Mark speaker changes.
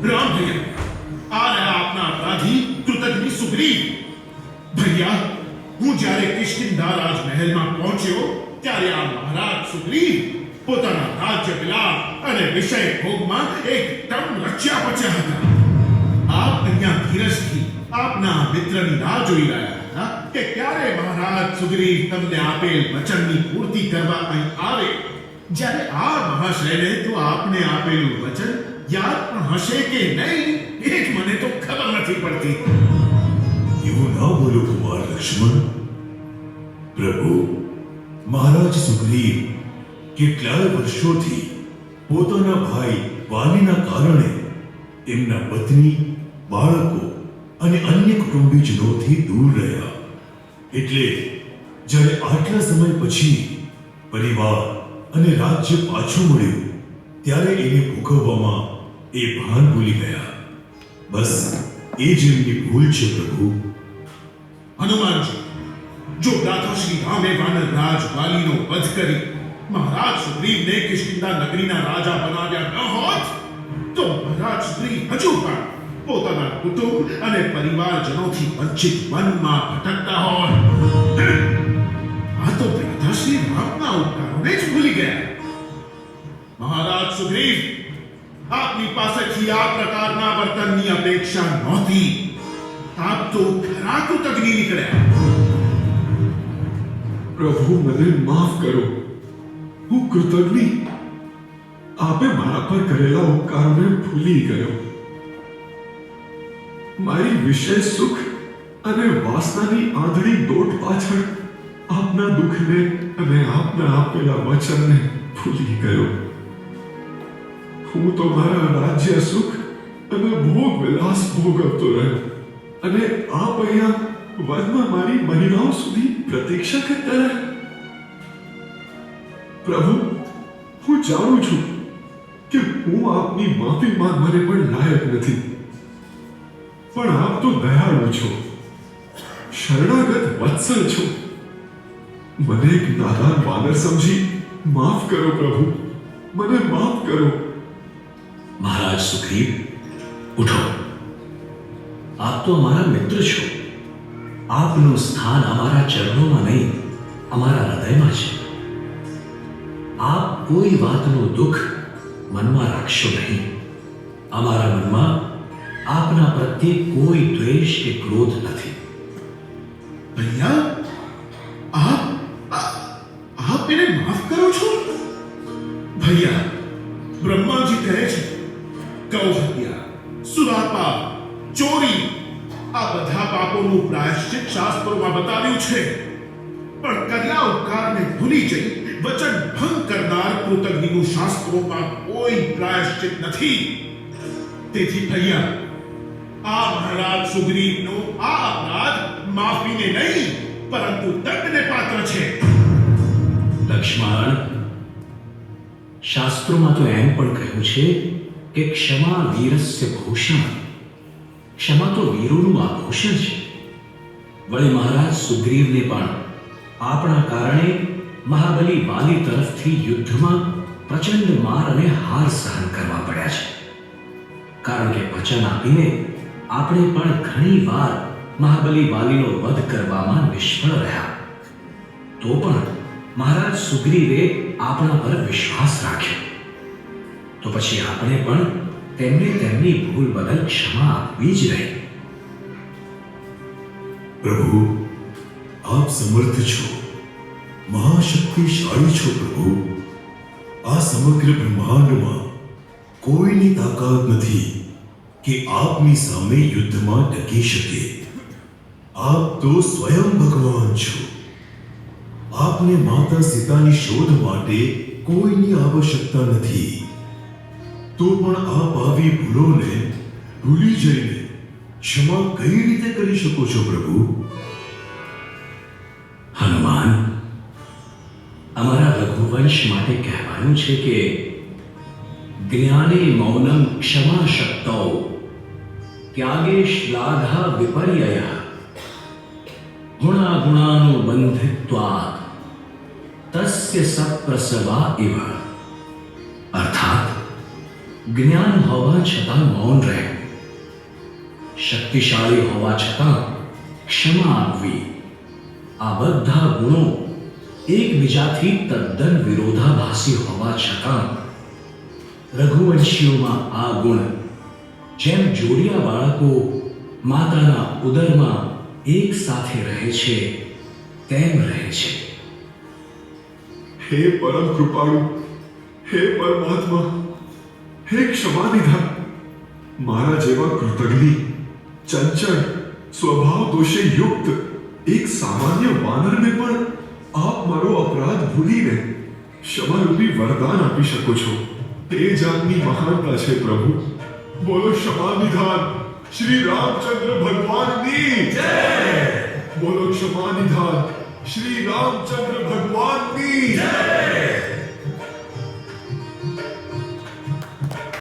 Speaker 1: राम भैया आ रहा अपना अपराधी कृतज्ञ सुग्रीव। भैया હું જ્યારે કિષ્કિંધા રાજમહેલમાં પહોંચ્યો ત્યારે આ મહારાજ સુગ્રીવ પોતાના રાજ્ય વિલાસ અને વિષય ભોગમાં એકદમ રચ્યા પચ્યા હતા. આપ અહીંયા ધીરજથી આપના મિત્રની રાહ જોઈ રહ્યા હતા કે ક્યારે મહારાજ સુગ્રીવ તમને આપેલ વચનની પૂર્તિ કરવા અહીં આવે. જ્યારે આ મહાશયને તો આપને આપેલું વચન યાદ પણ હશે કે નહીં એ જ મને તો ખબર નથી પડતી.
Speaker 2: એવું ના બોલો કુમાર લક્ષ્મણ. પ્રભુ, મહારાજ સુગ્રીવ કેટલાય વર્ષોથી પોતાના ભાઈ વાલીના કારણે એમના પત્ની, બાળકો અને અન્ય કુટુંબીજનોથી દૂર રહ્યા. એટલે જ્યારે આટલા સમય પછી પરિવાર અને રાજ્ય પાછું મળ્યું ત્યારે એને ભોગવવામાં એ ભાન ભૂલી ગયા. બસ એ જ એમની ભૂલ છે પ્રભુ.
Speaker 1: હનુમાનજી, જો દાતા શ્રી રામે વાનર રાજ વાલીનો વધ કરી મહારાજ સુગ્રીવને કિષ્કિંધા નગરીના રાજા બનાવ્યા ન હોત તો મહારાજ સુગ્રીવ હજુ પણ પોતાના કુટુંબ અને પરિવારજનોથી વંચિત વનમાં ભટકતા હોત. આ તો દાતા શ્રી રામના ઉપકારોને જ ભૂલી ગયા. મહારાજ સુગ્રીવ, આપની પાસેથી આ પ્રકારના વર્તનની અપેક્ષા નહોતી. આપ તો ખરા કૃતજ્ઞ નીકળ્યા.
Speaker 3: પ્રભુ, મને માફ કરો. હું કૃતજ્ઞ. આપે મારા પર કરેલા ઉપકારોને ભૂલી ગયો. મારી વિષય સુખ અને વાસનાની આંધળી દોટ પાછળ આપના દુઃખને અને આપના આપેલા વચનને ભૂલી ગયો. હું તો મારા રાજ્ય સુખ અને ભોગ વિલાસ ભોગવતો રહ્યો અને આપ અહીંયા વનમાં મારી મહિનાઓ સુધી પ્રતીક્ષા કરતા રહ્યા. પ્રભુ, હું જાણું છું કે હું આપની માફી માંગવાને પણ લાયક નથી, પણ આપ તો દયાળુ છો, શરણાગત વત્સલ છો. મને એક નાદાન વાનર સમજી માફ કરો પ્રભુ, મને માફ કરો.
Speaker 4: મહારાજ સુગ્રીવ, ઉઠો. આપ તો અમારા મિત્ર છો. આપનું સ્થાન અમારા ચરણોમાં નહીં, અમારા હૃદયમાં છે. આપ કોઈ વાતનું દુઃખ મનમાં રાખશો નહીં. અમારા મનમાં આપના પ્રત્યે કોઈ દ્વેષ કે ક્રોધ નથી.
Speaker 1: ભૈયા, આપ એને માફ કરો છો? ભૈયા, બ્રહ્માજી કહે છે ગૌ હત્યા, સુરાપાન, ચોરી આ બધા પાપોનું પ્રાયશ્ચિત શાસ્ત્રોમાં બતાવ્યું છે. પણ કર્યા ઉપકારને ભૂલી જઈ વચન ભંગ કરનાર કૃતજ્ઞનું શાસ્ત્રોમાં કોઈ પ્રાયશ્ચિત નથી. તેથી ભૈયા, આ મહારાજ સુગ્રીવનો આ અપરાધ માફીને નહીં પરંતુ દંડને પાત્ર છે.
Speaker 4: લક્ષ્મણ, શાસ્ત્રોમાં તો એમ પણ કહ્યું છે કે ક્ષમા વીરસ્ય ભૂષણ. ક્ષમા તો વીરોનું આભૂષણ છે. વળી મહારાજ સુગ્રીવને પણ આપણા કારણે મહાબલી વાલી તરફથી યુદ્ધમાં પ્રચંડ માર અને હાર સહન કરવા પડ્યા છે. કારણ કે વચન આપીને આપણે પણ ઘણી વાર મહાબલી વાલીનો વધ કરવામાં નિષ્ફળ રહ્યા. તો પણ મહારાજ સુગ્રીવે આપણા પર વિશ્વાસ રાખ્યો. તો પછી આપણે પણ તેમને તેમની ભૂલ બદલ ક્ષમા આપવી જ રહી.
Speaker 2: પ્રભુ, આપ સમર્થ છો, મહાશક્તિશાળી છો પ્રભુ. આ સમગ્ર બ્રહ્માંડમાં કોઈની તાકાત નથી કે આપની સામે યુદ્ધમાં ટકી શકે. આપ તો સ્વયં ભગવાન છો. આપને માતા સીતાની શોધ માટે કોઈની આવશ્યકતા નથી. તો પણ આપ આવી ભૂલોને ભૂલી જઈને ક્ષમા કઈ રીતે કરી શકો છો પ્રભુ?
Speaker 4: હનુમાન, અમારા રઘુવંશ માટે કહેવાયું છે કે જ્ઞાને મૌનમ ક્ષમા શક્તૌ ત્યાગે શ્લાઘા વિપર્યય ગુણાનુબંધિત્વાत् તસ્ય સપ્રસવા ઇવ. અર્થાત જ્ઞાન હોવા છતાં મૌન રહેવું, શક્તિશાળી હોવા છતાં ક્ષમા આપવી, આ બધા ગુણો એકબીજાથી તદ્દન વિરોધાભાસી હોવા છતાં રઘુવંશીઓમાં આ ગુણ જેમ જોડિયા બાળકો માતાના ઉદરમાં એક સાથે રહે છે તેમ રહે છે.
Speaker 3: હે પરમ કૃપાળુ, હે પરમાત્મા, હે ક્ષમાનિધાન, મારા જેવા કૃતજ્ઞ, ચંચળ, સ્વભાવ દોષે યુક્ત એક સામાન્ય વાનરને પણ આપ મારો અપરાધ ભૂલીને ક્ષમારૂપી વરદાન આપી શકો છો. તે જાતની મહાનતા છે પ્રભુ. બોલો ક્ષમાનિધાન શ્રી રામચંદ્ર ભગવાનની જય. બોલો ક્ષમાનિધાન શ્રી રામચંદ્ર ભગવાનની